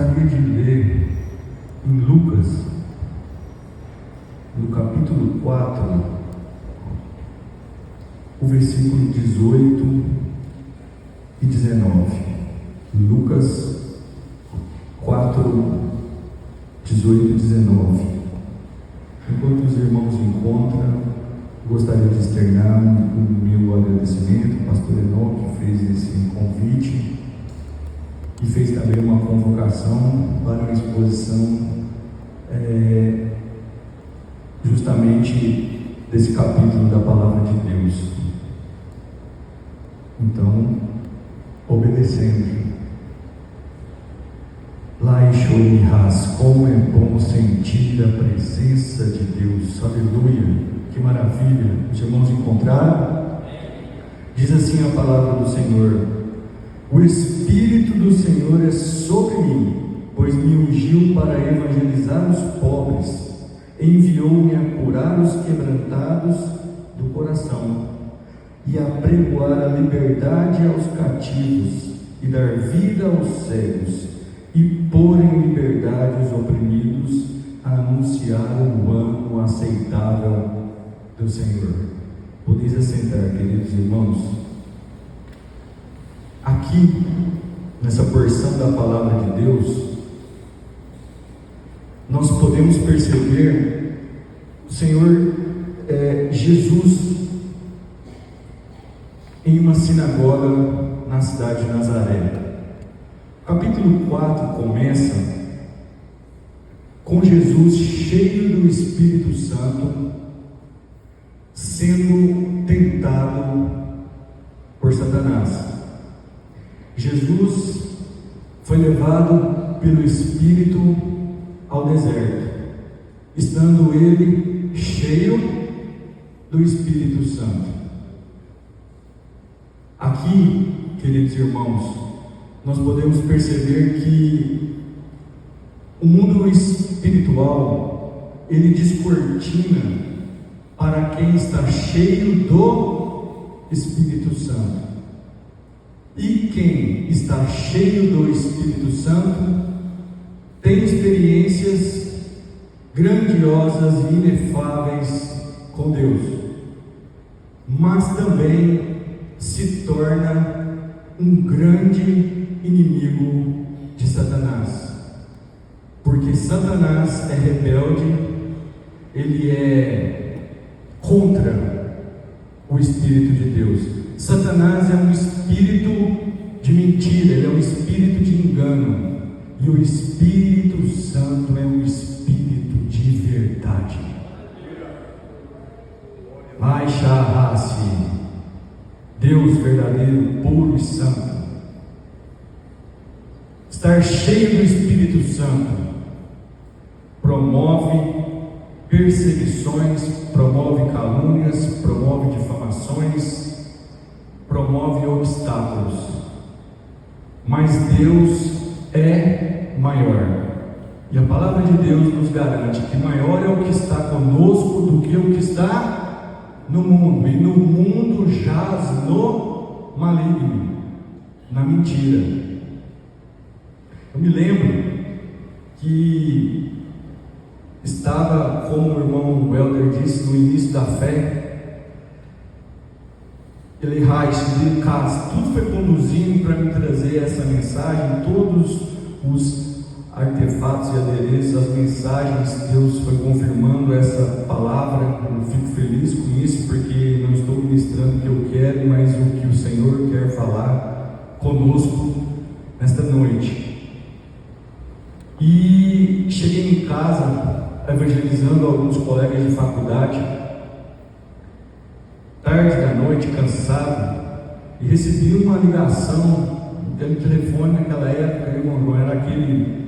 gostaria de ler em Lucas, no capítulo 4, o versículo 18 e 19. Lucas 4, 18 e 19. Enquanto os irmãos encontram, gostaria de externar o meu agradecimento ao pastor Enoque, que fez esse convite e fez também uma convocação para uma exposição justamente desse capítulo da Palavra de Deus. Então, obedecendo. Laixorihas, como é bom sentir a presença de Deus. Aleluia, que maravilha. Os irmãos encontraram? Diz assim a palavra do Senhor: o Espírito do Senhor é sobre mim, pois me ungiu para evangelizar os pobres, enviou-me a curar os quebrantados do coração e a pregoar a liberdade aos cativos e dar vida aos cegos e pôr em liberdade os oprimidos, a anunciar o ano aceitável do Senhor. Podeis assentar, queridos irmãos. Aqui, nessa porção da palavra de Deus, nós podemos perceber o Senhor Jesus em uma sinagoga na cidade de Nazaré. O capítulo 4 começa com Jesus cheio do Espírito Santo, sendo tentado por Satanás. Jesus foi levado pelo Espírito ao deserto, estando ele cheio do Espírito Santo. Aqui, queridos irmãos, nós podemos perceber que o mundo espiritual, ele descortina para quem está cheio do Espírito Santo. E quem está cheio do Espírito Santo tem experiências grandiosas e inefáveis com Deus, mas também se torna um grande inimigo de Satanás, porque Satanás é rebelde, ele é contra o Espírito de Deus. Satanás é um espírito de mentira, ele é um espírito de engano, e o Espírito Santo é um espírito de verdade. Laixarasi, Deus verdadeiro, puro e santo. Estar cheio do Espírito Santo promove perseguições, promove calúnias, promove difamações, promove obstáculos. Mas Deus é maior. E a palavra de Deus nos garante que maior é o que está conosco do que o que está no mundo. E no mundo jaz no maligno, na mentira. Eu me lembro que estava, como o irmão Welder disse, no início da fé, ele de casa, tudo foi conduzindo para me trazer essa mensagem, todos os artefatos e adereços, as mensagens, Deus foi confirmando essa palavra. Eu fico feliz com isso, porque não estou ministrando o que eu quero, mas o que o Senhor quer falar conosco nesta noite. E cheguei em casa evangelizando alguns colegas de faculdade, tarde da noite, cansado, e recebi uma ligação pelo telefone. Naquela época, irmão, era aquele,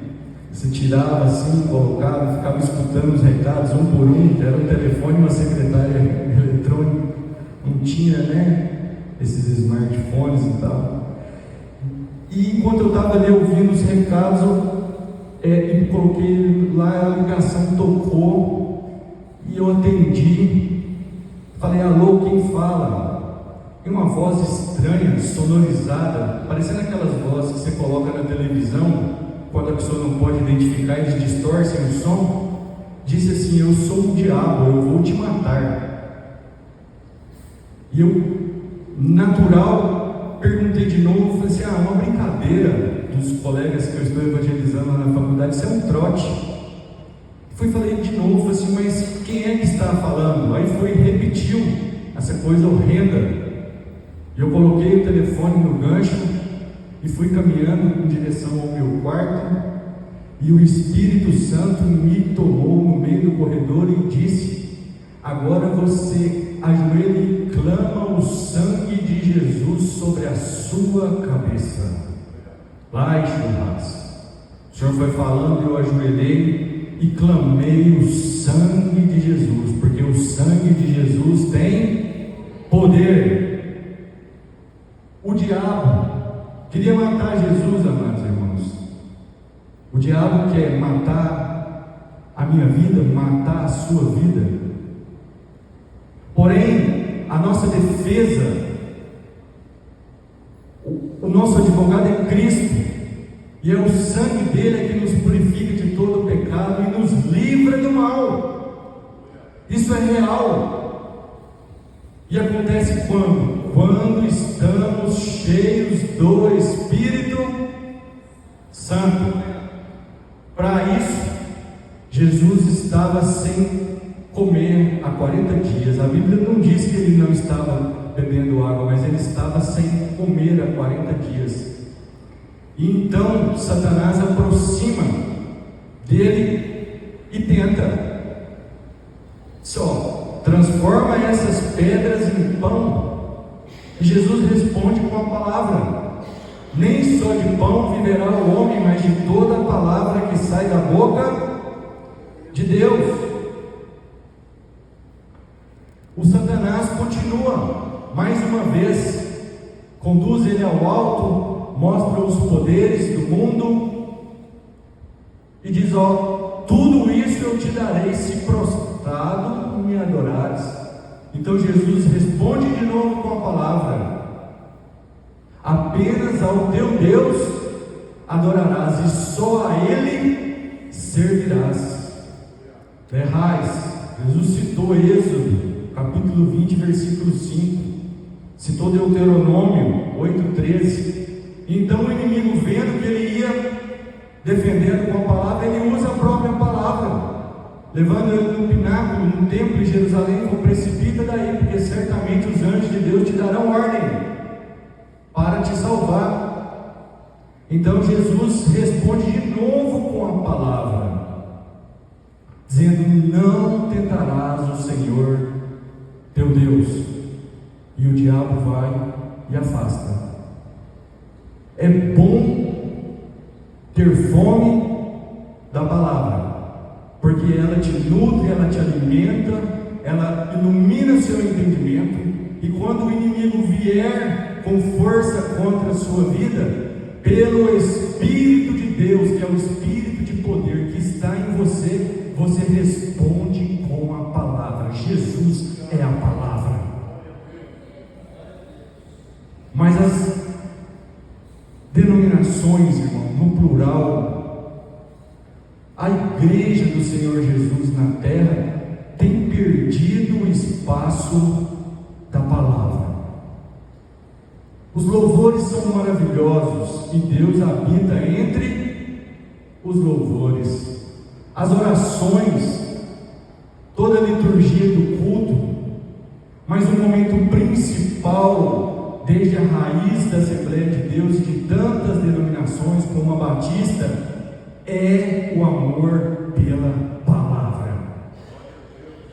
você tirava assim, colocava, ficava escutando os recados um por um. Era um telefone, uma secretária eletrônica, não tinha, esses smartphones e tal. E enquanto eu estava ali ouvindo os recados, e coloquei lá, a ligação tocou e eu atendi. Falei: alô, quem fala? E uma voz estranha, sonorizada, parecendo aquelas vozes que você coloca na televisão quando a pessoa não pode identificar, eles distorcem o som, disse assim: eu sou o diabo, eu vou te matar. E eu, natural, perguntei de novo, falei assim: uma brincadeira dos colegas que eu estou evangelizando lá na faculdade, isso é um trote. Falei de novo, falei assim: mas quem é que está falando? Aí repetiu essa coisa horrenda. E eu coloquei o telefone no gancho e fui caminhando em direção ao meu quarto, e o Espírito Santo me tomou no meio do corredor e disse: agora você ajoelha e clama o sangue de Jesus sobre a sua cabeça. Lá em Churras, o Senhor foi falando, eu ajoelhei e clamei o sangue de Jesus, porque o sangue de Jesus tem poder. O diabo queria matar Jesus, amados irmãos. O diabo quer matar a minha vida, matar a sua vida. Porém, a nossa defesa, o nosso advogado é Cristo, e é o sangue dele que nos purifica de todo o pecado e nos livra do mal. Isso é real. E acontece quando? Quando estamos cheios do Espírito Santo. Para isso, Jesus estava sem comer há 40 dias. A Bíblia não diz que ele não estava bebendo água, mas ele estava sem comer há 40 dias. E então Satanás aproxima dele e tenta: transforma essas pedras em pão. E Jesus responde com a palavra: nem só de pão viverá o homem, mas de toda a palavra que sai da boca de Deus. O Satanás continua, mais uma vez, conduz ele ao alto, mostra os poderes do mundo e diz: tudo isso eu te darei se prostrado me adorares. Então Jesus responde de novo com a palavra: apenas ao teu Deus adorarás e só a Ele servirás. Jesus citou Êxodo, capítulo 20, versículo 5, citou Deuteronômio 8,13. Então o inimigo, vendo que ele ia defendendo com a palavra, ele usa a própria palavra, levando ele no pináculo, no templo em Jerusalém, com precipita daí, porque certamente os anjos de Deus te darão ordem para te salvar. Então Jesus responde de novo com a palavra, dizendo: não tentarás o Senhor teu Deus. E o diabo vai e afasta. É bom ter fome da palavra, porque ela te nutre, ela te alimenta, ela ilumina seu entendimento. E quando o inimigo vier com força contra a sua vida, pelo Espírito de Deus, que é o Espírito de poder que está em você, você responde com a palavra. Jesus é a palavra. Mas as denominações, irmão, no plural, a igreja do Senhor Jesus na terra tem perdido o espaço da palavra. Os louvores são maravilhosos e Deus habita entre os louvores. As orações, toda a liturgia do culto, mas o momento principal, desde a raiz da Assembleia de Deus, de tantas denominações como a Batista, é o amor pela palavra,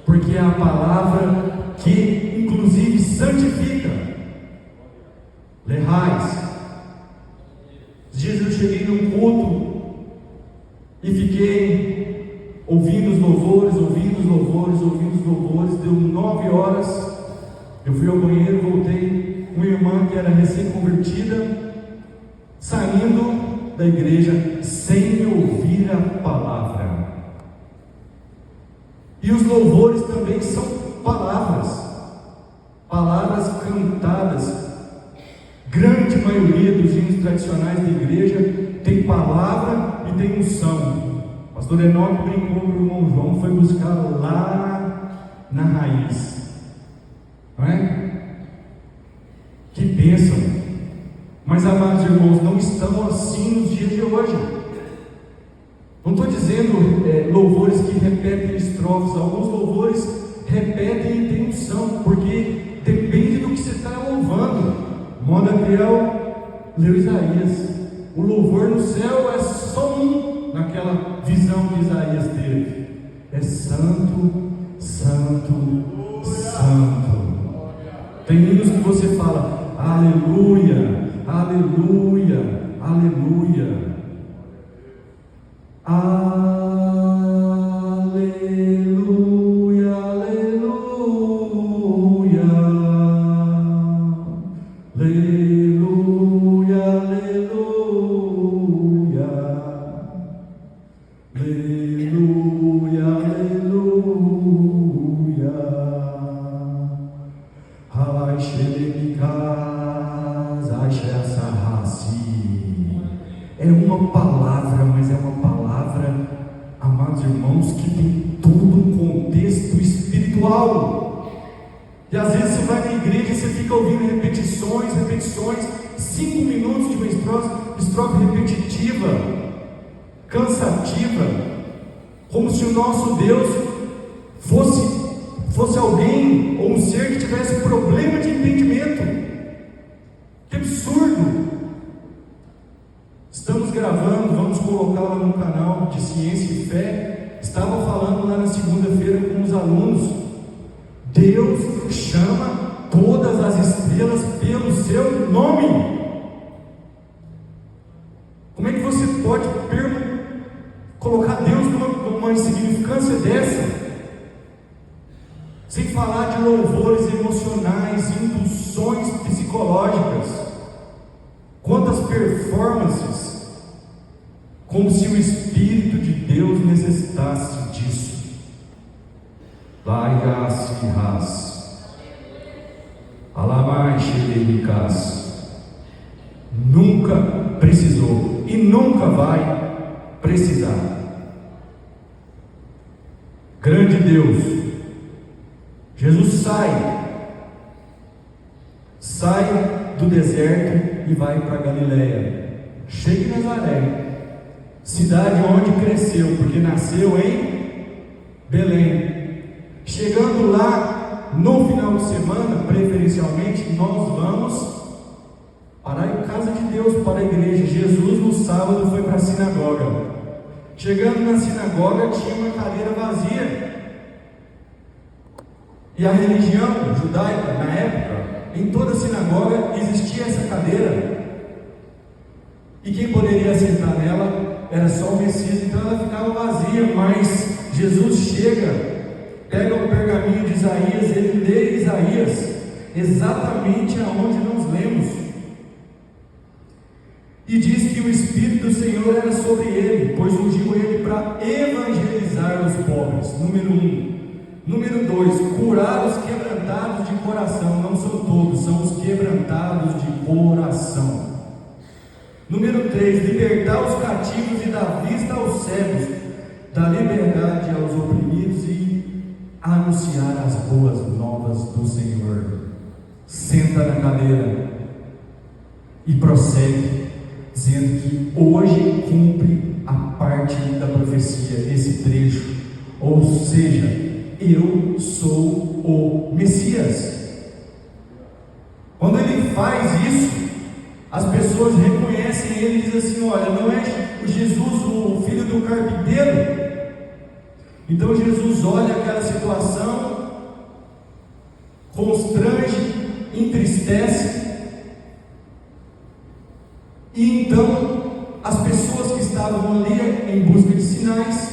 porque é a palavra que inclusive santifica. Esses dias eu cheguei num culto e fiquei ouvindo os louvores, deu 9 horas, eu fui ao banheiro, voltei, uma irmã que era recém-convertida, saindo da igreja sem ouvir a palavra. E os louvores também são palavras cantadas. Grande maioria dos hinos tradicionais da igreja tem palavra e tem unção. O pastor Enoque brincou com o irmão João, foi buscar lá na raiz. Não é? Que bênção! Mas, amados irmãos, não estão assim nos dias de hoje. Não estou dizendo louvores que repetem estrofes. Alguns louvores repetem e têm unção, porque depende do que você está louvando. Monabriel leu Isaías. O louvor no céu é só um, naquela visão que Isaías teve. É santo, santo, santo. Tem hinos que você fala, aleluia, aleluia, aleluia. Aleluia, aleluia, aleluia, aleluia, aleluia, aleluia. Halai Shelemikaz, Ashasahasi. É uma palavra, mas é uma palavra, amados irmãos, que tem todo um contexto espiritual. E às vezes você vai na igreja e você fica ouvindo repetições, 5 minutos de uma estrofe repetitiva, cansativa, como se o nosso Deus fosse alguém ou um ser que tivesse problema de entendimento. Que absurdo! Estamos gravando, vamos colocá-la no canal de Ciência e Fé. Estava falando lá na segunda-feira com os alunos. Deus chama todas as estrelas pelo seu nome. Como é que você pode colocar Deus numa insignificância dessa? Sem falar de louvores emocionais, induções psicológicas. Quantas performances, como se o Espírito de Deus necessitasse disso. Laias e ras, alamai xeremicas. Nunca precisou e nunca vai precisar. Grande Deus, Jesus sai do deserto e vai para Galileia. Chega em Nazaré, cidade onde cresceu, porque nasceu em Belém. Chegando lá, no final de semana, preferencialmente, nós vamos para a casa de Deus, para a igreja. Jesus no sábado foi para a sinagoga. Chegando na sinagoga, tinha uma cadeira vazia. E a religião judaica, na época, em toda sinagoga existia essa cadeira. E quem poderia sentar nela era só o Messias, então ela ficava vazia. Mas Jesus chega, pega o pergaminho de Isaías, ele lê Isaías, exatamente aonde nós lemos. E diz que o Espírito do Senhor era sobre ele, pois ungiu ele para evangelizar os pobres. Número 1. Número 2, curar os quebrantados de coração. Não são todos, são os quebrantados de coração. Número 3, libertar os cativos e dar vista aos cegos, dar liberdade aos oprimidos e anunciar as boas novas do Senhor. Senta na cadeira e prossegue, dizendo que hoje cumpre a parte da profecia, esse trecho, ou seja, eu sou o Messias. Quando ele faz isso, as pessoas reconhecem ele e dizem assim: olha, não é o Jesus, o filho do carpinteiro? Então Jesus olha aquela situação, constrange, entristece, e então as pessoas que estavam ali em busca de sinais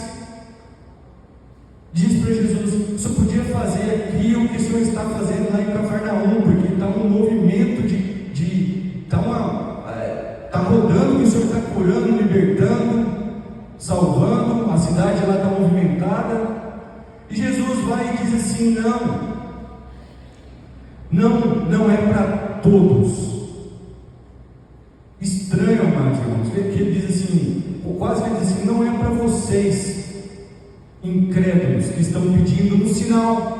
diz para Jesus: o senhor podia fazer aqui o que o senhor está fazendo lá em Cafarnaum, porque está um movimento está rodando, que o senhor está curando, libertando, salvando, a cidade lá está movimentada. E Jesus vai e diz assim: não é para todos. Estranho, amados irmãos, que ele diz assim: ou quase que ele diz assim: não é para vocês, incrédulos, que estão pedindo um sinal.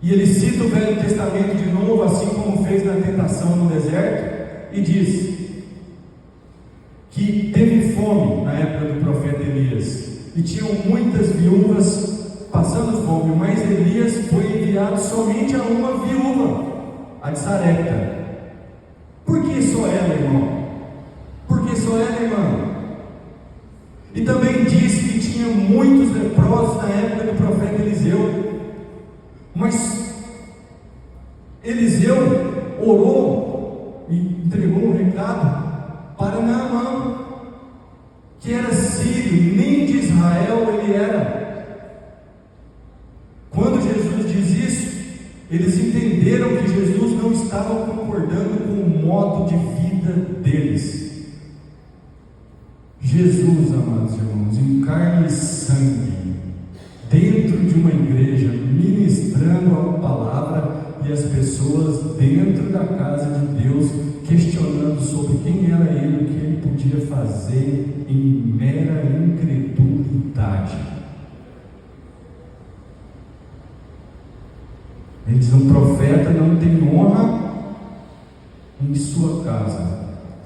E ele cita o Velho Testamento de novo, assim como fez na tentação no deserto, e diz que teve fome na época do profeta Elias, e tinham muitas viúvas passando fome, mas Elias foi enviado somente a uma viúva, a de Sarepta. Por que só ela, irmão? Por que só ela, irmã? E também disse que tinha muitos leprosos na época do profeta Eliseu, mas Eliseu orou e entregou um recado para Naamã, que era sírio, nem de Israel ele era. Quando Jesus diz isso, eles entenderam que Jesus não estava concordando com o modo de vida deles. Jesus, amados irmãos, em carne e sangue, dentro de uma igreja, ministrando a palavra, e as pessoas dentro da casa de Deus questionando sobre quem era ele, o que ele podia fazer, em mera incredulidade. Ele diz: um profeta não tem honra em sua casa.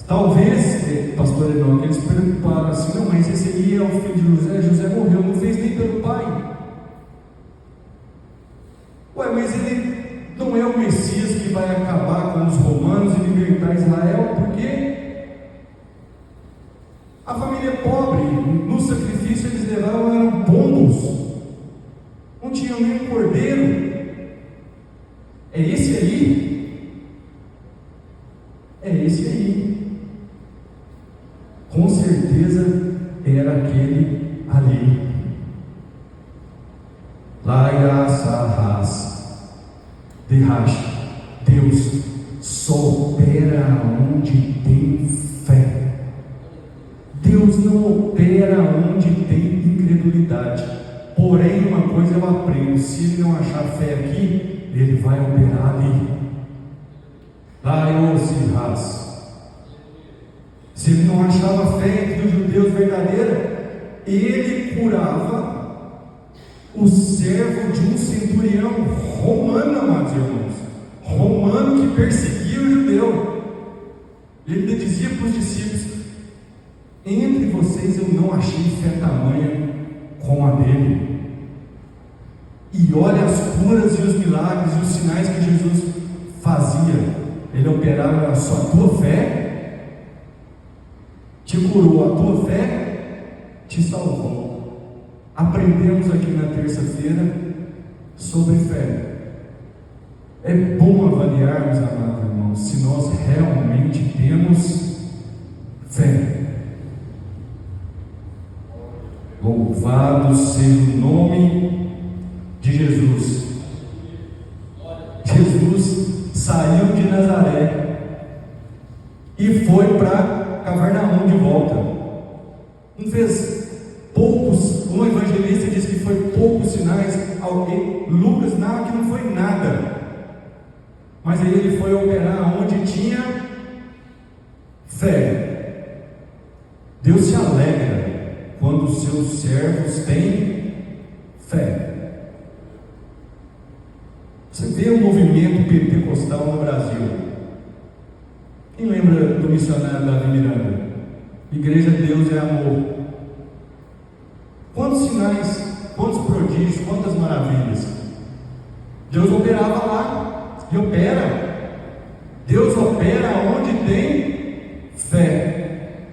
Talvez, pastor Enoque, eles preocuparam assim: não, mas esse aí é o filho de José, José morreu, não fez nem pelo pai. Ué, mas ele não é o Messias que vai acabar com os romanos e libertar Israel? Por quê? A família pobre, no sacrifício eles levavam eram pombos, não tinham nem um cordeiro. É esse aí? É esse aí. Com certeza era aquele ali. Laiasahas de Rashi. Deus só opera onde tem fé. Deus não opera onde tem incredulidade. Porém, uma coisa eu aprendo: se ele não achar fé aqui, ele vai operar ali. Laiosihas. Se ele não achava fé entre os judeus verdadeira, ele curava o servo de um centurião romano, amados irmãos, romano que perseguia o judeu. Ele ainda dizia para os discípulos: entre vocês eu não achei fé tamanha como a dele. E olha as curas e os milagres e os sinais que Jesus fazia. Ele operava só a tua fé, te curou, a tua fé te salvou. Aprendemos aqui na terça-feira sobre fé. É bom avaliarmos, amados irmãos, se nós realmente temos fé. Louvado seja o nome de Jesus. Jesus saiu de Nazaré e foi para Cafarnaum de volta. Não fez poucos, um evangelista diz que foi poucos sinais, Lucas narra que não foi nada, mas aí ele foi operar onde tinha fé. Deus se alegra quando os seus servos têm fé. Você vê o movimento pentecostal no Brasil. Quem lembra do missionário Davi Miranda? Igreja Deus é amor. Quantos sinais, quantos prodígios, quantas maravilhas. Deus operava lá e opera. Deus opera onde tem fé.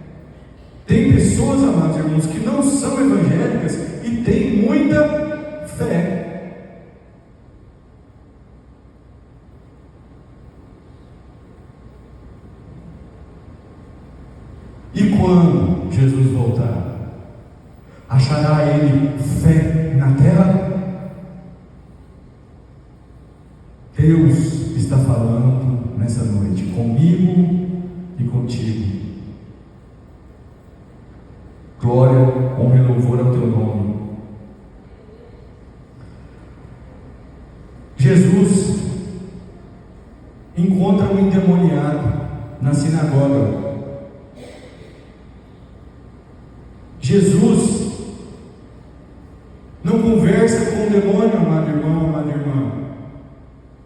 Tem pessoas, amados irmãos, que não são evangélicas e têm muita fé. E quando Jesus voltar, achará ele fé na terra? Deus está falando nessa noite comigo e contigo. Glória, honra e louvor ao teu nome. Jesus encontra um endemoniado na sinagoga.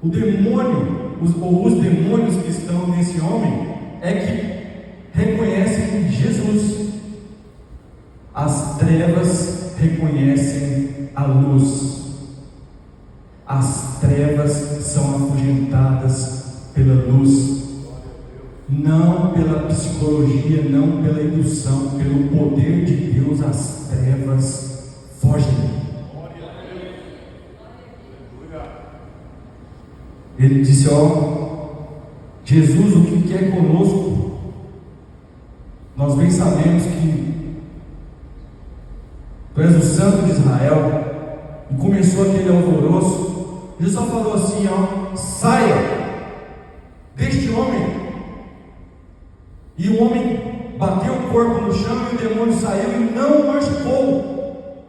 O demônio, os demônios que estão nesse homem, é que reconhecem Jesus. As trevas reconhecem a luz. As trevas são afugentadas pela luz. Não pela psicologia, não pela indução, pelo poder de Deus, as trevas fogem. Ele disse: Jesus, o que quer conosco? Nós bem sabemos que Tu és o Santo de Israel. E começou aquele alvoroço. Ele só falou assim: saia deste homem. E o homem bateu o corpo no chão e o demônio saiu e não o machucou.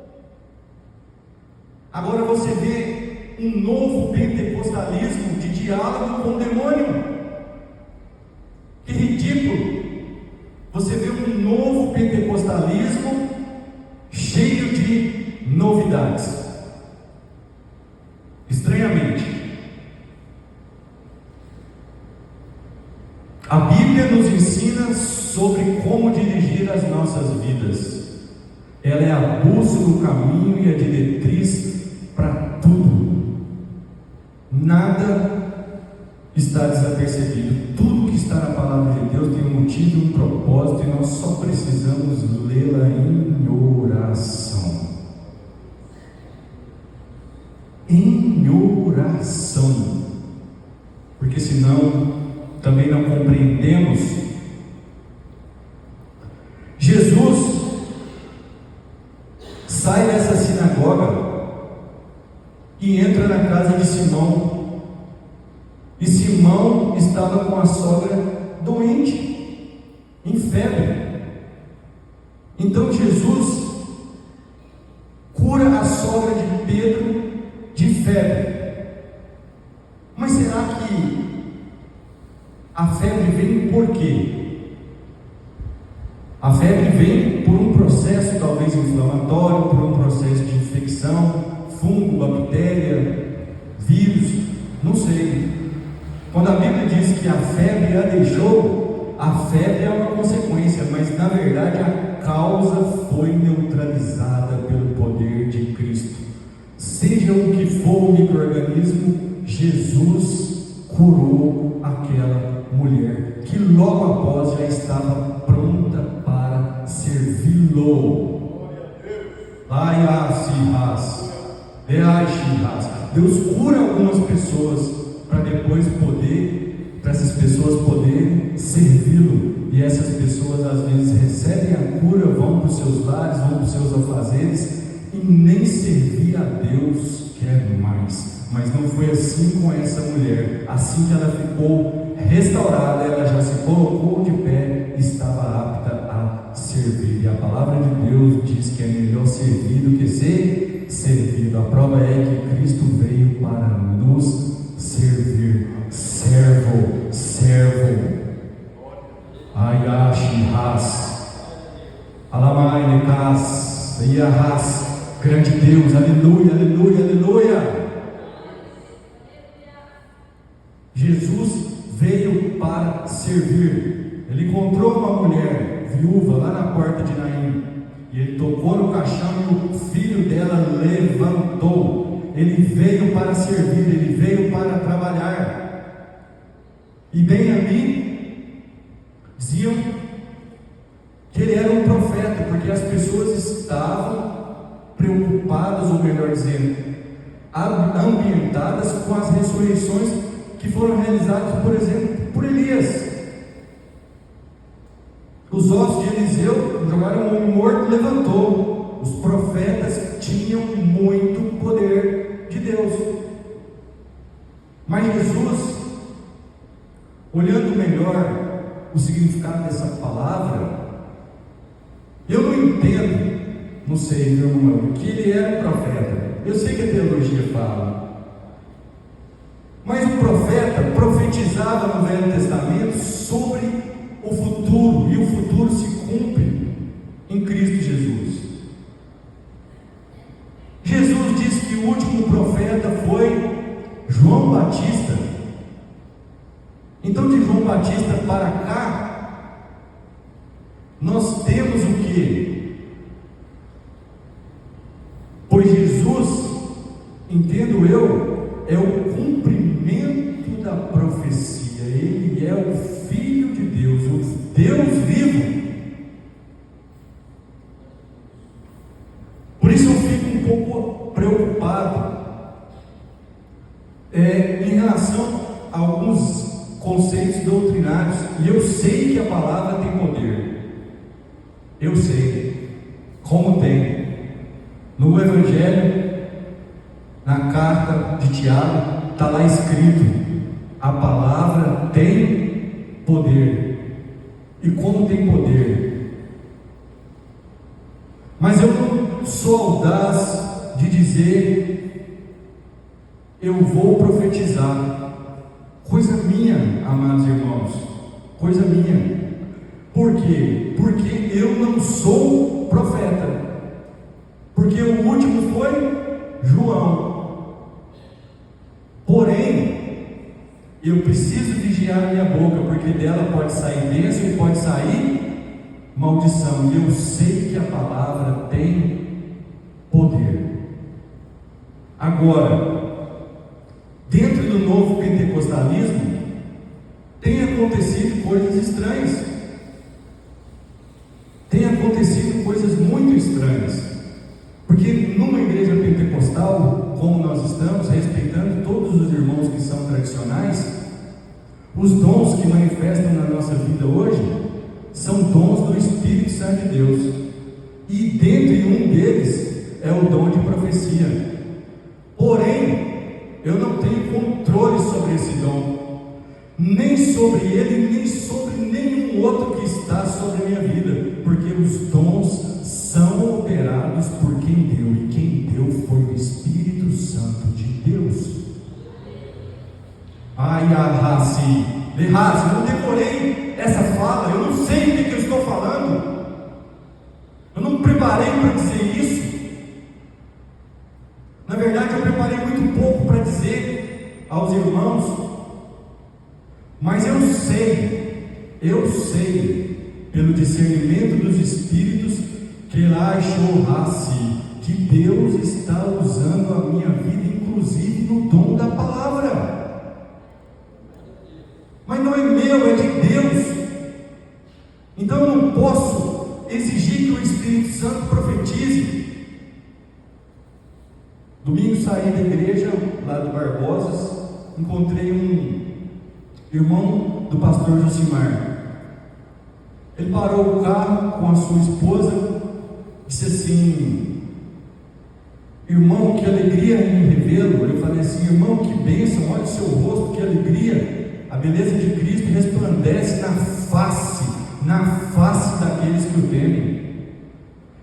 Agora você vê um novo pentecostalismo de diálogo com o demônio. Que ridículo! Você vê um novo pentecostalismo cheio de novidades. Estranhamente, a Bíblia nos ensina sobre como dirigir as nossas vidas. Ela é a bússola, o caminho e a diretriz para tudo. Nada está desapercebido. Tudo que está na palavra de Deus tem um motivo e um propósito, e nós só precisamos lê-la em oração. Em oração. Porque senão também não compreendemos. Jesus sai dessa sinagoga e entra na casa de Simão. E Simão estava com a sogra doente, em febre. Então Jesus cura a sogra de Pedro de febre. Mas será que a febre vem por quê? A febre vem por um processo talvez inflamatório, por um processo de infecção, fungo, bactéria, vírus, não sei. Quando a Bíblia diz que a febre a deixou, a febre é uma consequência, mas na verdade a causa foi neutralizada pelo poder de Cristo. Seja o que for o micro-organismo, Jesus curou aquela mulher, que logo após já estava pronta para servi-lo. Deus cura algumas pessoas para depois para essas pessoas poderem servi-lo. E essas pessoas às vezes recebem a cura, vão para os seus lares, vão para os seus afazeres e nem servir a Deus quer mais. Mas não foi assim com essa mulher. Assim que ela ficou restaurada, ela já se colocou de pé e estava apta a servir. E a palavra de Deus diz que é melhor servir do que ser servido. A prova é que Cristo veio para nos servir. Servo. Ayashihas. Alamai Nekas. Iahas. Grande Deus, aleluia, aleluia, aleluia. Jesus veio para servir. Ele encontrou uma mulher viúva lá na porta de Naim, e ele tocou no caixão e o filho dela levantou. Ele veio para servir, ele veio para trabalhar. E bem ali diziam que ele era um profeta, porque as pessoas estavam preocupadas, ou melhor dizendo, ambientadas com as ressurreições que foram realizadas, por exemplo, por Elias. Os ossos de Eliseu jogaram um homem morto, levantou. Os profetas tinham muito poder de Deus. Mas Jesus, olhando melhor o significado dessa palavra, eu não entendo, não sei, meu irmão, que ele era um profeta. Eu sei que a teologia fala, mas o profeta profetizava no Velho Testamento sobre o futuro, e o futuro se cumpre em Cristo Jesus. Jesus disse que o último profeta foi João Batista. Então, de João Batista para cá, nós temos o que? Pois Jesus, entendo eu, é o cumprimento da profecia. Ele é o Filho de Deus, o Deus vivo. Por isso eu fico um pouco preocupado em relação a alguns conceitos doutrinários, e eu sei que a palavra tem poder, eu sei, como tem, no Evangelho, na carta de Tiago, está lá escrito, a palavra tem poder, e como tem poder, mas eu não sou audaz de dizer, eu vou profetizar, coisa minha, amados irmãos, coisa minha. Por quê? Porque eu não sou profeta. Porque o último foi João. Porém, eu preciso vigiar a minha boca, porque dela pode sair bênção e pode sair maldição. E eu sei que a palavra tem poder. Agora, dentro do novo pentecostalismo, tem acontecido coisas estranhas, tem acontecido coisas muito estranhas, porque numa igreja pentecostal, como nós estamos, respeitando todos os irmãos que são tradicionais, os dons que manifestam na nossa vida hoje, são dons do Espírito Santo de Deus, e dentre um deles, é o dom de profecia. Porém, eu não tenho controle sobre esse dom, nem sobre ele, nem sobre nenhum outro que está sobre a minha vida, porque os dons são operados por quem deu, e quem deu foi o Espírito Santo de Deus. Ai, Arraci, eu não decorei essa fala, eu não sei o que eu estou falando, eu não me preparei para dizer isso. Na verdade, eu preparei muito pouco para dizer aos irmãos, mas eu sei, pelo discernimento dos Espíritos, que lá que Deus está usando a minha vida, inclusive no dom da palavra. Mas não é meu, é de Deus. Então eu não posso exigir que o Espírito Santo profetize. Domingo saí da igreja, lá do Barbosas, encontrei um irmão do pastor Josimar. Ele parou o carro com a sua esposa, disse assim: irmão, que alegria em revê-lo. Eu falei assim: irmão, que bênção, olha o seu rosto, que alegria, a beleza de Cristo resplandece na face daqueles que o temem.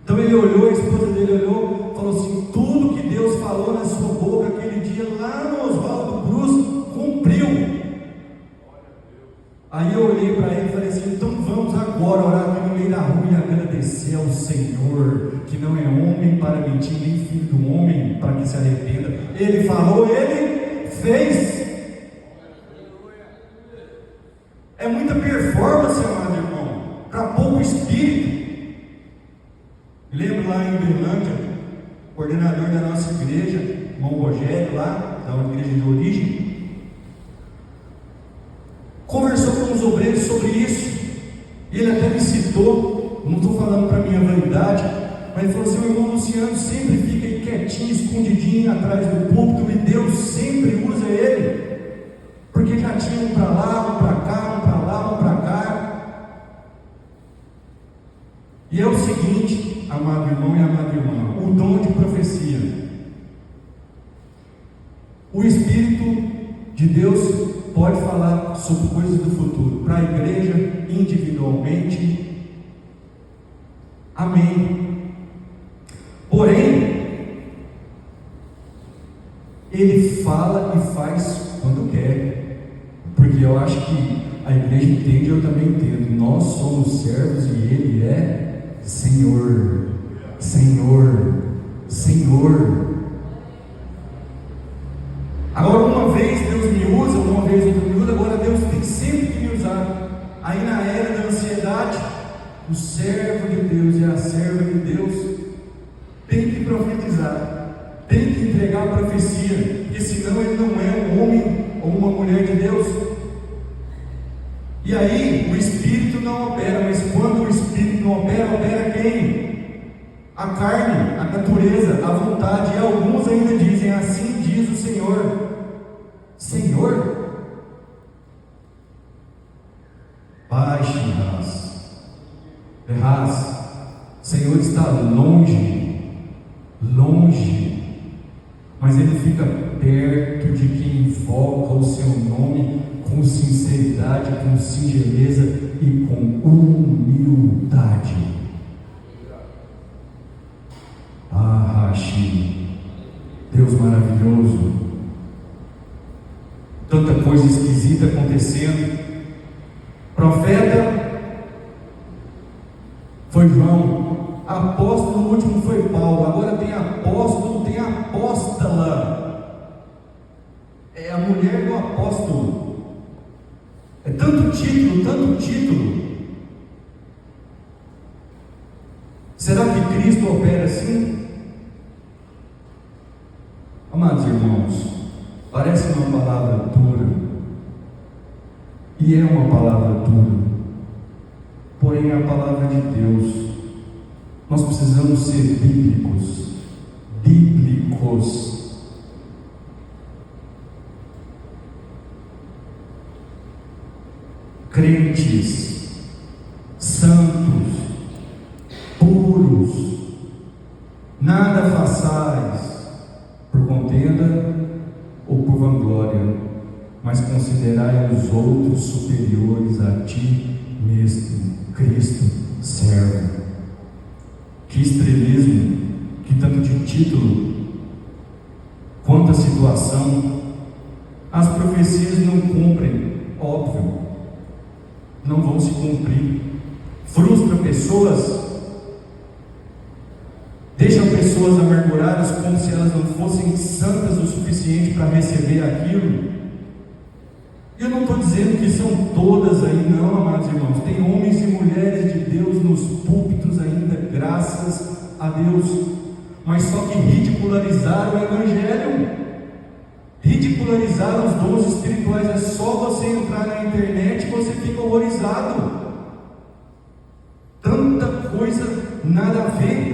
Então ele olhou, a esposa dele olhou, falou assim: tudo que Deus falou na sua boca aquele dia lá no Oswaldo Cruz, cumpriu. Aí eu olhei para ele e falei assim: então vamos agora orar aqui no meio da rua e agradecer ao Senhor, que não é homem para mentir, nem filho do homem para que se arrependa. Ele falou, ele fez. É muita performance, amado irmão, para pouco espírito. Lembro lá em Uberlândia, o coordenador da nossa igreja, irmão Rogério, lá da igreja de origem, conversou com os obreiros sobre isso. Ele até me citou, não estou falando para minha vaidade, mas ele falou assim: o irmão Luciano sempre fica aí quietinho, escondidinho atrás do púlpito, e Deus sempre usa ele, porque já tinha um para lá, um para cá, um para lá, um para cá. E é o seguinte, amado irmão e amada irmã, o dom de profecia, o Espírito de Deus pode falar sobre coisas do futuro para a igreja individualmente, amém. Porém, ele fala e faz quando quer, porque eu acho que a igreja entende, eu também entendo, nós somos servos e ele é Senhor, Senhor, Senhor. Agora, uma vez Deus me uma mulher de Deus. E aí o Espírito não opera, mas quando o Espírito não opera, opera quem? A carne, a natureza, a vontade. E alguns ainda dizem: assim diz o Senhor. Senhor? Baixe, Ras. Senhor está longe, mas Ele fica perto de quem invoca o seu nome com sinceridade, com singeleza e com humildade. Rashi, Deus maravilhoso. Tanta coisa esquisita acontecendo. Profeta foi João, apóstolo, o último foi Paulo, agora tem apóstolo, tem apóstola, é a mulher do apóstolo. É tanto título. Será que Cristo opera assim? Amados irmãos, parece uma palavra dura, e é uma palavra dura, porém é a palavra de Deus. Nós precisamos ser bíblicos. Crentes, santos, puros, nada façais por contenda ou por vanglória, mas considerai os outros superiores a ti mesmo. Cristo serve. Que estrelismo, que tanto de título, quanta situação. As profecias não cumprem, óbvio, não vão se cumprir. Frustra pessoas, deixam pessoas amarguradas como se elas não fossem santas o suficiente para receber aquilo. Eu não estou dizendo que são todas aí, não, amados irmãos. Tem homens e mulheres de Deus nos púlpitos ainda, graças a Deus, mas só que ridicularizaram o Evangelho, ridicularizaram os dons espirituais. É só você entrar na internet e você fica horrorizado. Tanta coisa nada a ver,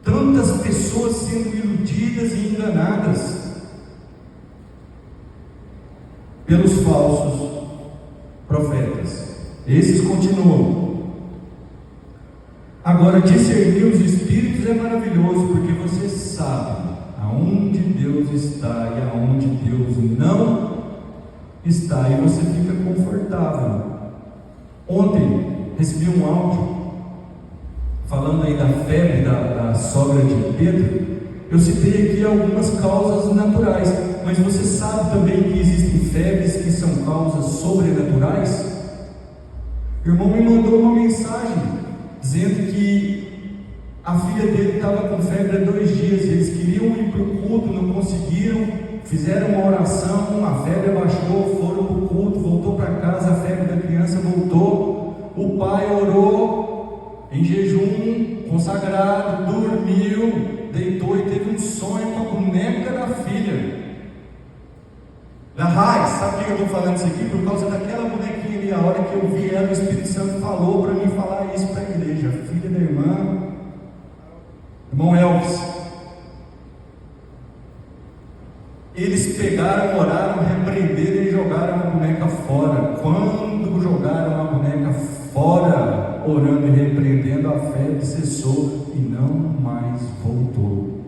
tantas pessoas sendo iludidas e enganadas pelos falsos profetas. Esses continuam. Agora, discernir os espíritos é maravilhoso, porque você sabe aonde Deus está e aonde Deus não está, e você fica confortável. Ontem recebi um áudio falando aí da febre da sogra de Pedro. Eu citei aqui algumas causas naturais, mas você sabe também que existem febres que são causas sobrenaturais? O irmão me mandou uma mensagem dizendo que a filha dele estava com febre há 2 dias, e eles queriam ir para o culto, não conseguiram, fizeram uma oração, a febre abaixou, foram para o culto, voltou para casa, a febre da criança voltou, o pai orou em jejum, consagrado, dormiu, deitou e teve um sonho com a boneca da filha. Da raiz, sabe por que eu estou falando isso aqui? Por causa daquela bonequinha ali. A hora que eu vi ela, o Espírito Santo falou para mim falar isso para a igreja. Filha da irmão Elvis. Eles pegaram, oraram, repreenderam e jogaram a boneca fora. Quando jogaram a boneca fora, orando e repreendendo, a febre cessou e não mais voltou.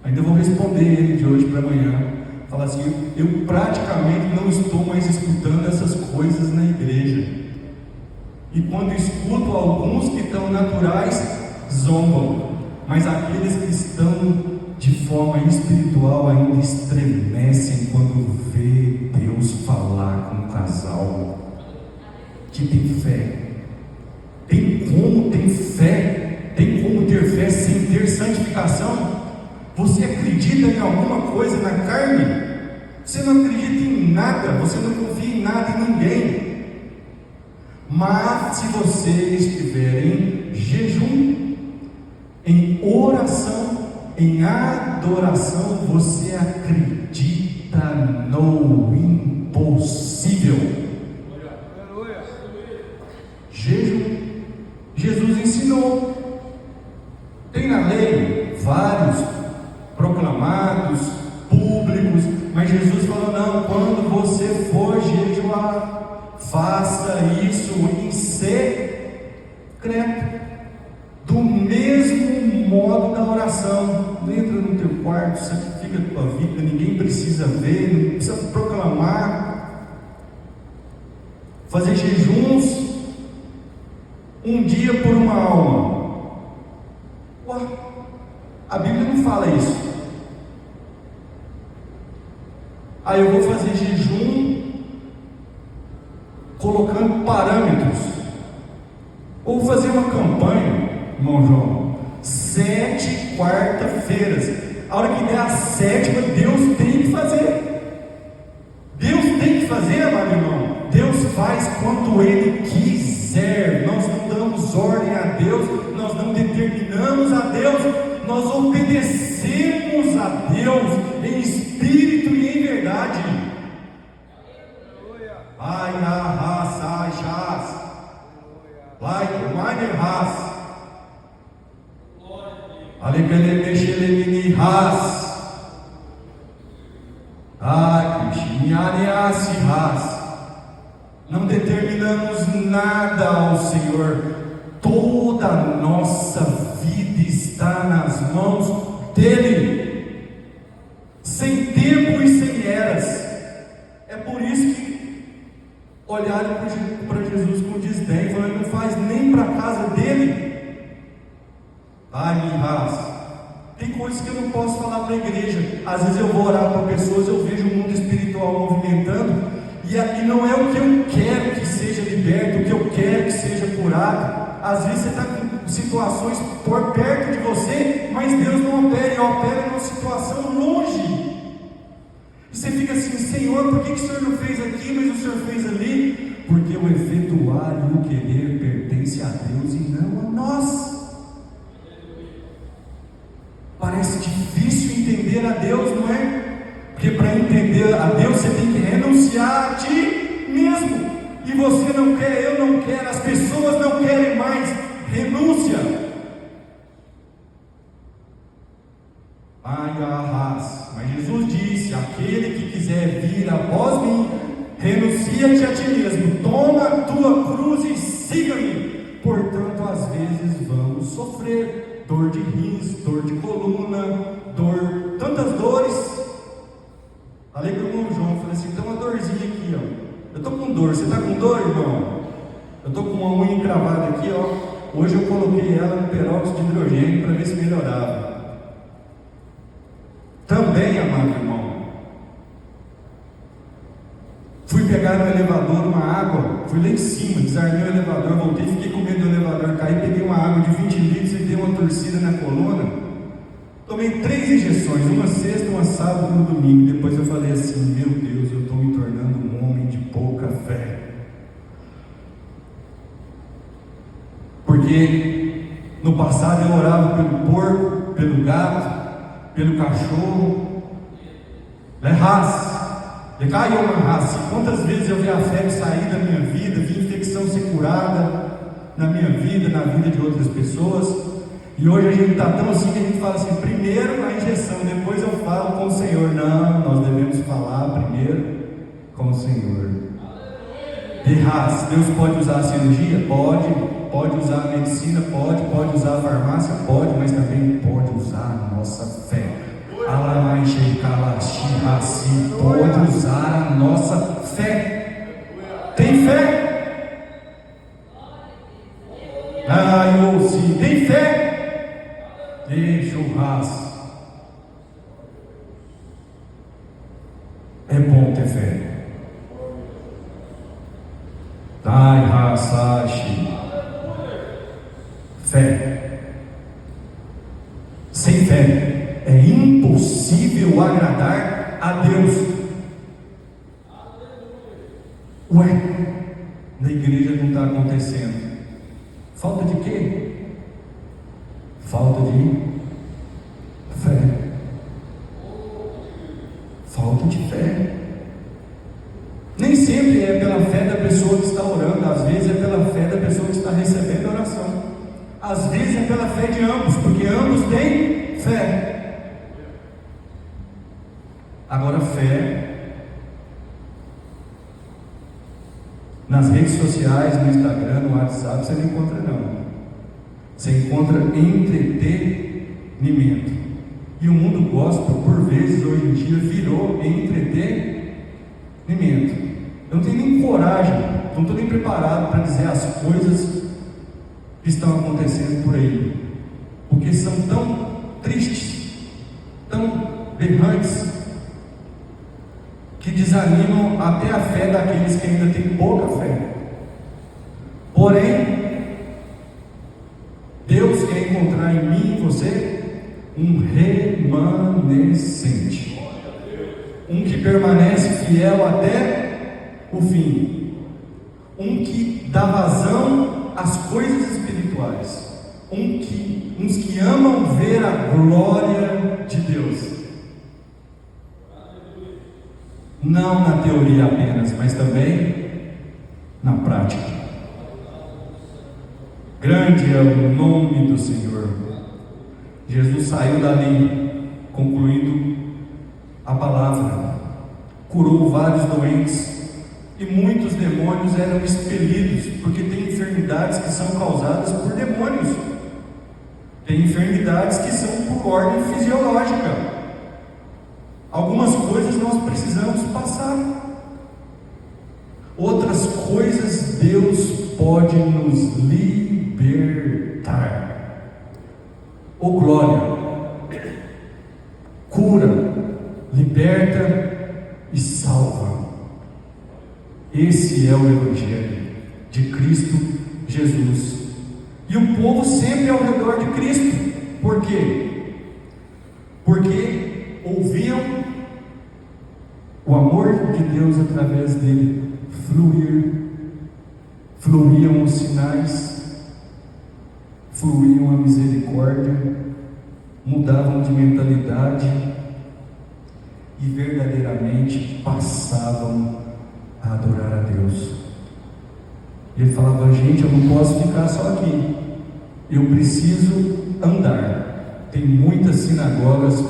Ainda vou responder ele de hoje para amanhã. Fala assim: eu praticamente não estou mais escutando essas coisas na igreja. E quando escuto alguns que estão naturais, zombam. Mas aqueles que estão de forma espiritual ainda estremecem quando vê Deus falar com um casal que tem fé. Tem como ter fé? Tem como ter fé sem ter santificação? Você acredita em alguma coisa na carne? Você não acredita em nada, você não confia em nada e ninguém. Mas se você estiver em jejum, em oração, Em adoração você acredita no impossível. Jejum. Jesus ensinou. Tem na lei vários proclamados, públicos, mas Jesus falou: não, quando você for jejuar, faça isso em secreto. Do mesmo modo da oração, entra no teu quarto, sacrifica a tua vida, ninguém precisa ver, não precisa proclamar, fazer jejuns, um dia por uma alma. Ué, a Bíblia não fala isso. Aí eu vou fazer jejum colocando parâmetros, ou vou fazer uma campanha, irmão João, 7 quarta-feiras, a hora que der a 7ª, Deus tem que fazer. Deus tem que fazer, amado irmão. Deus faz quando Ele quiser. Nós não damos ordem a Deus, nós não determinamos a Deus, nós obedecemos a Deus em espírito e em verdade. Ai, na raça, ai, chás, vai, minha raça. Alegre, mexer, mini raça. Ai, Cristiane, raça. Não determinamos nada ao Senhor. Toda a nossa vida está nas mãos dEle, sem tempo e sem eras. É por isso que olharam para Jesus com desdém, falando: não faz nem para a casa dele. Ai, minha raça. Tem coisas que eu não posso falar para a igreja. Às vezes eu vou orar para pessoas, eu vejo o mundo espiritual movimentando, e não é o que eu quero que seja liberto, o que eu quero que seja curado. Às vezes você está com situações por perto de você, mas Deus não opera, e opera numa situação longe. E você fica assim: Senhor, por que o Senhor não fez aqui, mas o Senhor fez ali? Porque o efetuar e o querer pertence a Deus e não a nós. Parece difícil entender a Deus, não é? Porque para entender a Deus você tem que renunciar a ti mesmo. E você não quer, eu não quero, as pessoas não querem mais. Renúncia. Ai, arras. Mas Jesus disse: aquele que quiser vir após mim, renuncia-te a ti mesmo, toma a tua cruz e siga-me. Portanto, às vezes vamos sofrer dor de rins, dor de coluna, dor, tantas dores. Falei com o irmão João, falei assim: tem uma dorzinha aqui, ó. Eu estou com dor, você está com dor, irmão? Eu estou com uma unha encravada aqui, ó. Hoje eu coloquei ela no peróxido de hidrogênio para ver se melhorava. Também, amado irmão, fui pegar no elevador uma água, fui lá em cima, desarmei o elevador, voltei, fiquei com medo do elevador cair, peguei uma água de 20 litros e dei uma torcida na coluna. Tomei 3 injeções, uma sexta, uma sábado e uma domingo. Depois eu falei assim: meu Deus, eu estou me tornando um homem de pouca fé. Porque no passado eu orava pelo porco, pelo gato, pelo cachorro. É raça, caiu uma raça. Quantas vezes eu vi a febre sair da minha vida, vi infecção ser curada na minha vida, na vida de outras pessoas. E hoje a gente está tão assim que a gente fala assim: primeiro a injeção, depois eu falo com o Senhor. Não, nós devemos falar primeiro com o Senhor. De raça, Deus pode usar a cirurgia? Pode usar a medicina? Pode usar a farmácia? Pode, mas também pode usar a nossa fé. Pode usar a nossa fé. Tem fé? Eu ouvi. Tem fé? Deixa o raço. É bom ter fé. Dai raça, fé. Sem fé é impossível agradar a Deus. Ué, na igreja não está acontecendo. Falta de quê? Falta de fé. falta de fé. Nem sempre é pela fé da pessoa que está orando, às vezes é pela fé da pessoa que está recebendo a oração, às vezes é pela fé de ambos, porque ambos têm fé. Agora, fé nas redes sociais, no Instagram, no WhatsApp, você não encontra não. Você encontra entretenimento. E o mundo gospel, por vezes, hoje em dia, virou entretenimento. Eu não tenho nem coragem, não estou nem preparado para dizer as coisas que estão acontecendo por aí, porque são tão tristes, tão berrantes, que desanimam até a fé daqueles que ainda têm pouca fé. Porém, Deus quer encontrar em mim e você um remanescente, um que permanece fiel até o fim, um que dá vazão às coisas espirituais, uns que amam ver a glória de Deus, não na teoria apenas, mas também na prática. Grande é o nome do Senhor. Jesus saiu dali, concluindo a palavra, curou vários doentes, e muitos demônios eram expelidos, porque tem enfermidades que são causadas por demônios, tem enfermidades que são por ordem fisiológica. Algumas coisas nós precisamos passar, outras coisas Deus pode nos libertar. Oh glória! Cura, liberta e salva. Esse é o Evangelho de Cristo Jesus. E o povo sempre ao redor de Cristo. Por quê? Porque ouviam o amor de Deus através dele fluíam os sinais, fluíam a misericórdia, mudavam de mentalidade e verdadeiramente passavam a adorar a Deus. Ele falava: gente, eu não posso ficar só aqui, eu preciso andar. Tem muitas sinagogas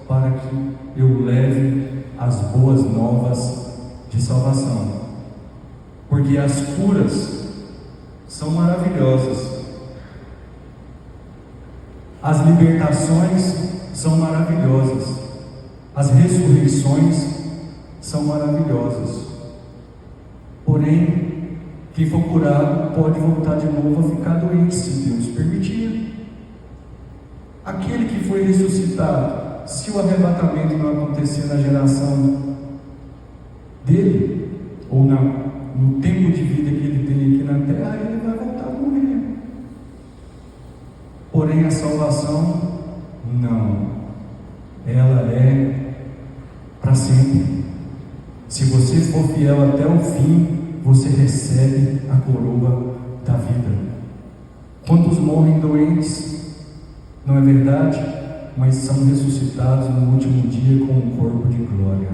para que eu leve as boas novas de salvação, porque as curas são maravilhosas, as libertações são maravilhosas, as ressurreições são maravilhosas. Porém, quem for curado pode voltar de novo a ficar doente, se Deus permitir. Aquele que foi ressuscitado, se o arrebatamento não acontecer na geração dele, ou no tempo de vida que ele tem aqui na terra, ele vai voltar a morrer. Porém, a salvação, não, ela é para sempre. Se você for fiel até o fim, você recebe a coroa da vida. Quantos morrem doentes, não é verdade? Mas são ressuscitados no último dia com um corpo de glória.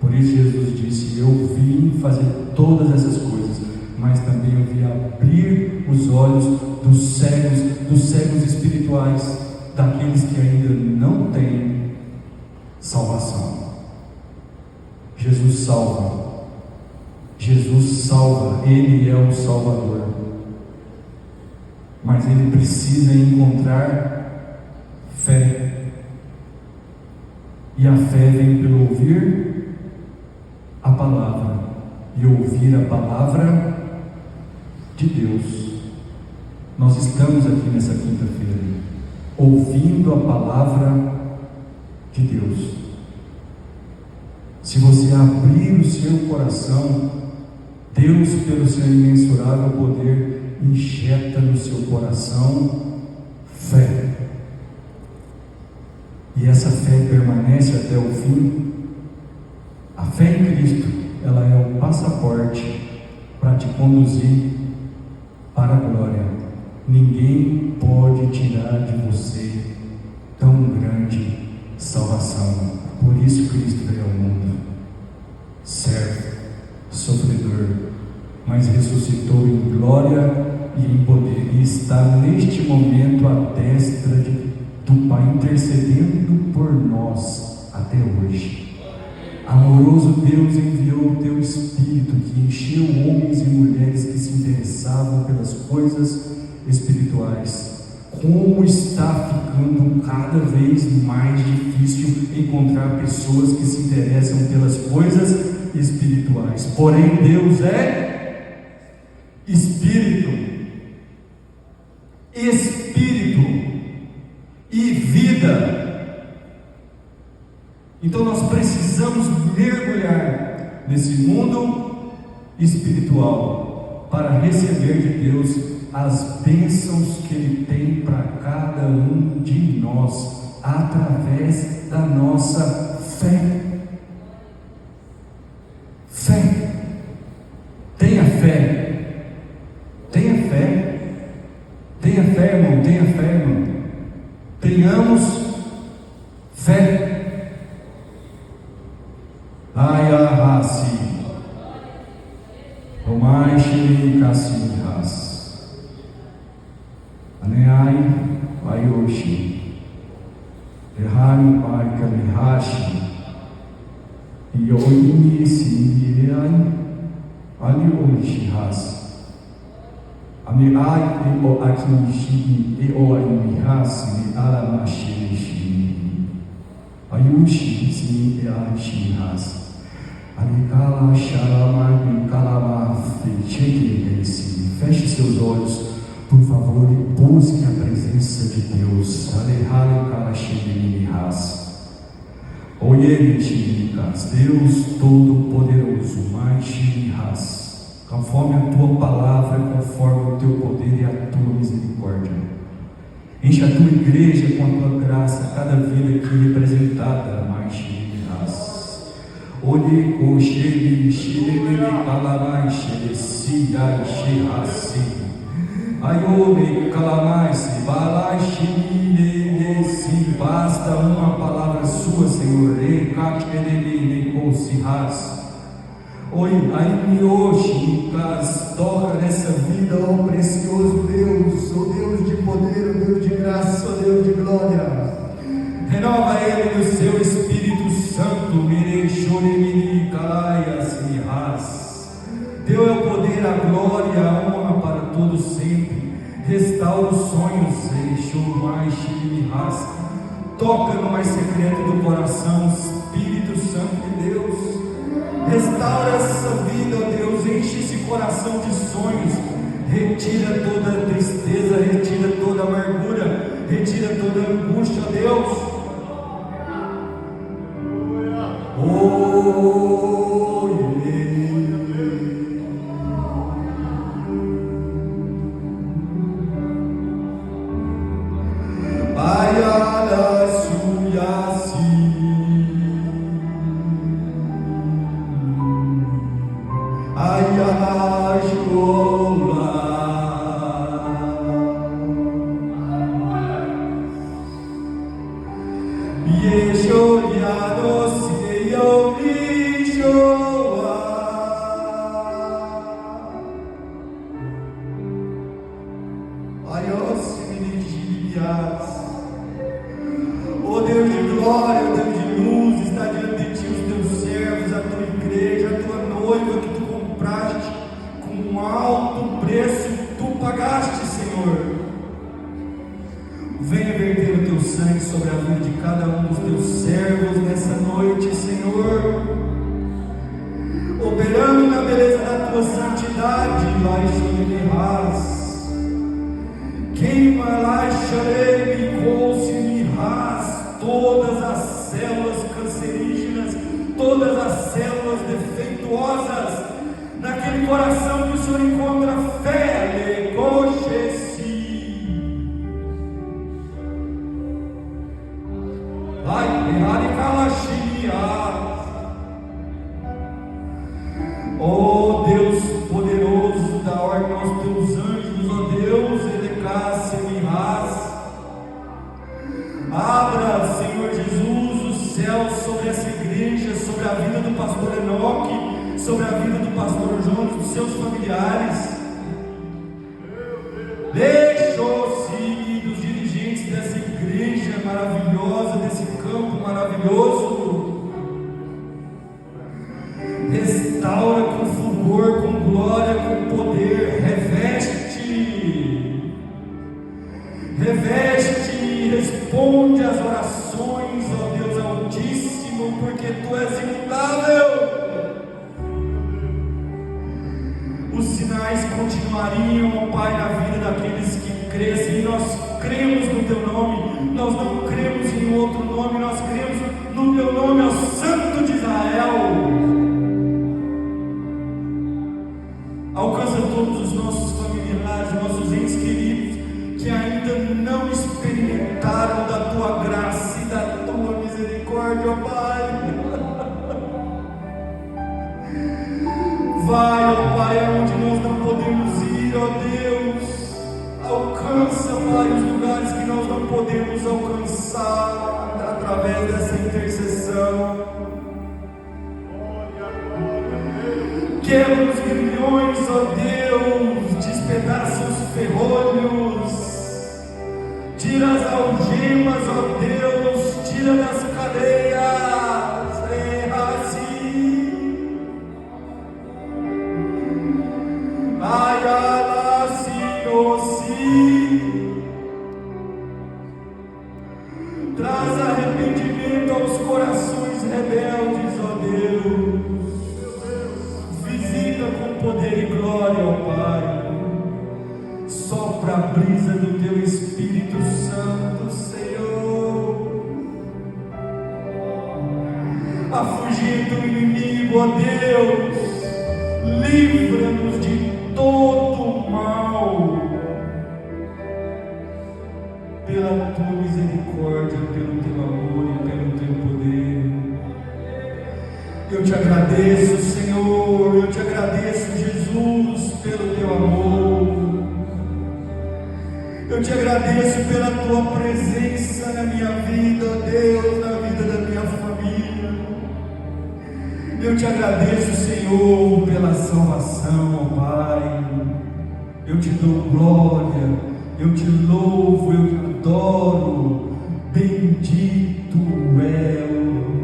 Por isso Jesus disse: eu vim fazer todas essas coisas, mas também eu vim abrir os olhos dos cegos espirituais, daqueles que ainda não têm salvação. Jesus salva, Ele é o Salvador, mas Ele precisa encontrar fé, e a fé vem pelo ouvir a palavra, e ouvir a palavra de Deus. Nós estamos aqui nessa quinta-feira, ouvindo a palavra de Deus. Se você abrir o seu coração, Deus, pelo seu imensurável poder, injeta no seu coração fé. E essa fé permanece até o fim. A fé em Cristo, ela é o passaporte para te conduzir para a glória. Ninguém pode tirar de você tão grande salvação. Por isso Cristo veio ao mundo. glória e em poder, e está neste momento à destra do Pai, intercedendo por nós até hoje. Amoroso Deus enviou o teu Espírito, que encheu homens e mulheres que se interessavam pelas coisas espirituais. Como está ficando cada vez mais difícil encontrar pessoas que se interessam pelas coisas espirituais. Porém, Deus é Espírito, Espírito e vida. Então nós precisamos mergulhar nesse mundo espiritual para receber de Deus as bênçãos que Ele tem para cada um de nós, através da nossa fé. Fé. Tenha fé. Tenha fé. Tenha fé, irmão. Tenha fé, irmão. Tenhamos fé. Ai, arrasi. Romai, shiri, kasi, ras. Aneai, Vaioshi, Errani, Pai, Kamihashi, Yoini, Siniai, Alioshi, Has, Ameai, O Akinishi, Eo Aimihasi, Alamashi, Ayushi, Sini, Eashi, Has, Anikala, Shalamai, Kalama, Fecheke, feche seus olhos. Por favor, busque a presença de Deus. Deus Todo-Poderoso, conforme a tua palavra, conforme o teu poder e a tua misericórdia. Enche a tua igreja com a tua graça, cada vida aqui representada. Olhe o cheiro, cheiro, palavra, cheiro, cheiro, Ayome calamai-se, balai-se, basta uma palavra sua, Senhor. Oi, aí toca nessa vida, ó precioso Deus, ó Deus de poder, ó Deus de graça, ó Deus de glória. Renova ele do seu Espírito Santo, Teu é o poder, a glória, a honra para todos sempre. Restaura os sonhos, toca no mais secreto do coração, Espírito Santo de Deus. Restaura essa vida, ó Deus, enche esse coração de sonhos. Retira toda a tristeza, retira toda a amargura, retira toda a angústia, ó Deus. Oh Deus de glória, oh Deus de luz, está diante de ti os teus servos, a tua igreja, a tua noiva que tu compraste com um alto preço, tu pagaste, Senhor. Venha verter o teu sangue sobre a vida de cada um dos teus servos nessa noite, Senhor, operando na beleza da tua santidade, lá e queima lá e xarei, me ras, todas as células cancerígenas, todas as células defeituosas, naquele coração que o Senhor encontra fé, legochesi. Ai, oh Deus poderoso, dá ordem aos teus anjos, ó Deus, abra, Senhor Jesus, os céus sobre essa igreja, sobre a vida do pastor Enoque, sobre a vida do pastor João, dos seus familiares. Deixou-se dos dirigentes dessa igreja maravilhosa, desse campo maravilhoso. Restaura com fulgor, com glória, com poder. Reveste, responde às orações, ó Deus Altíssimo, porque Tu és imutável. Os sinais continuariam, ó Pai, na vida daqueles que crescem, e nós cremos no Teu nome, nós não cremos em outro nome, nós cremos no Teu nome, ó Santo de Israel. Alcança todos os nossos familiares, nossos entes queridos, que ainda não experimentaram da Tua graça e da Tua misericórdia, ó Pai. Vai, ó Pai, aonde nós não podemos ir, ó Deus. Alcança, Pai, os lugares que nós não podemos alcançar através dessa intercessão. Quebra os grilhões, ó Deus, despedaça os ferrolhos, tira as algemas, ó Deus, tira das cadeias. Traz arrependimento aos corações rebeldes, ó Deus. Visita com poder e glória, ó Pai. Sopra a brisa do Teu Espírito Santo, Senhor. Afugenta o inimigo, ó Deus. Livra-nos de todo o mal. Pela Tua misericórdia, pelo Teu amor e pelo Teu poder. Eu Te agradeço, Senhor, eu Te agradeço, Jesus, pelo Teu amor. Eu Te agradeço pela Tua presença na minha vida, Deus, na vida da minha família. Eu Te agradeço, Senhor, pela salvação, ó Pai. Eu Te dou glória, eu Te louvo, eu Te adoro. Bendito é o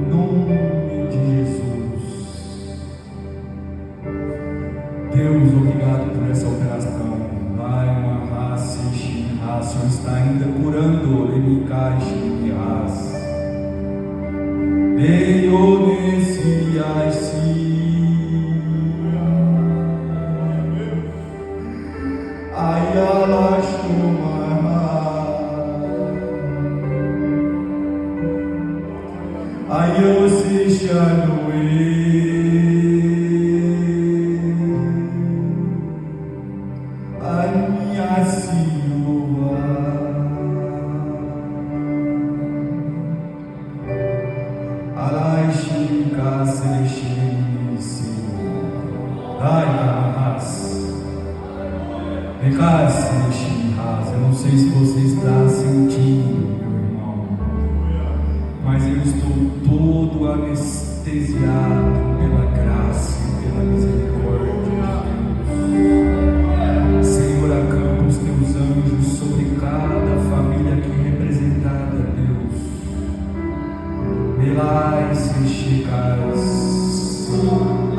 nome de Jesus. Deus, obrigado por essa operação. Vai uma raça, o Senhor está ainda curando, ele caixa e raça. Deus, nesse assim. Ayala Ayo se shanue Anyasiwa Alaishi Kaseshi Dayahas Kaseshi Has. Eu não sei se você está sentindo, meu irmão, mas eu estou todo anestesiado pela graça e pela misericórdia de Deus. Senhor, acampa os Teus anjos sobre cada família aqui representada, Deus. Belais e chicas.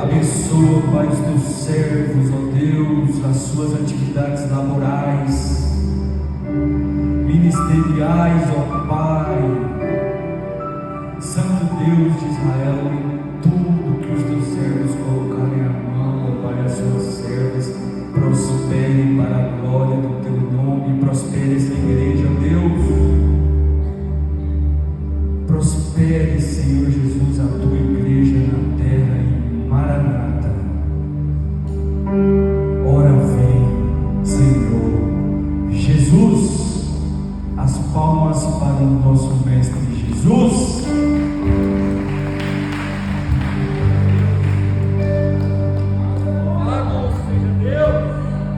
Abençoa, Pai, os Teus servos, ó Deus, as suas atividades laborais, ministeriais, ó Pai. Santo Deus de Israel, em tudo que os Teus servos colocarem a mão, ó Pai, as suas servas prosperem para a glória do Teu nome. Prospere essa igreja, ó Deus. Prospere, Senhor Jesus, a Tua igreja na terra em Maranata. Ora vem, Senhor Jesus. As palmas para o nosso Mestre Jesus.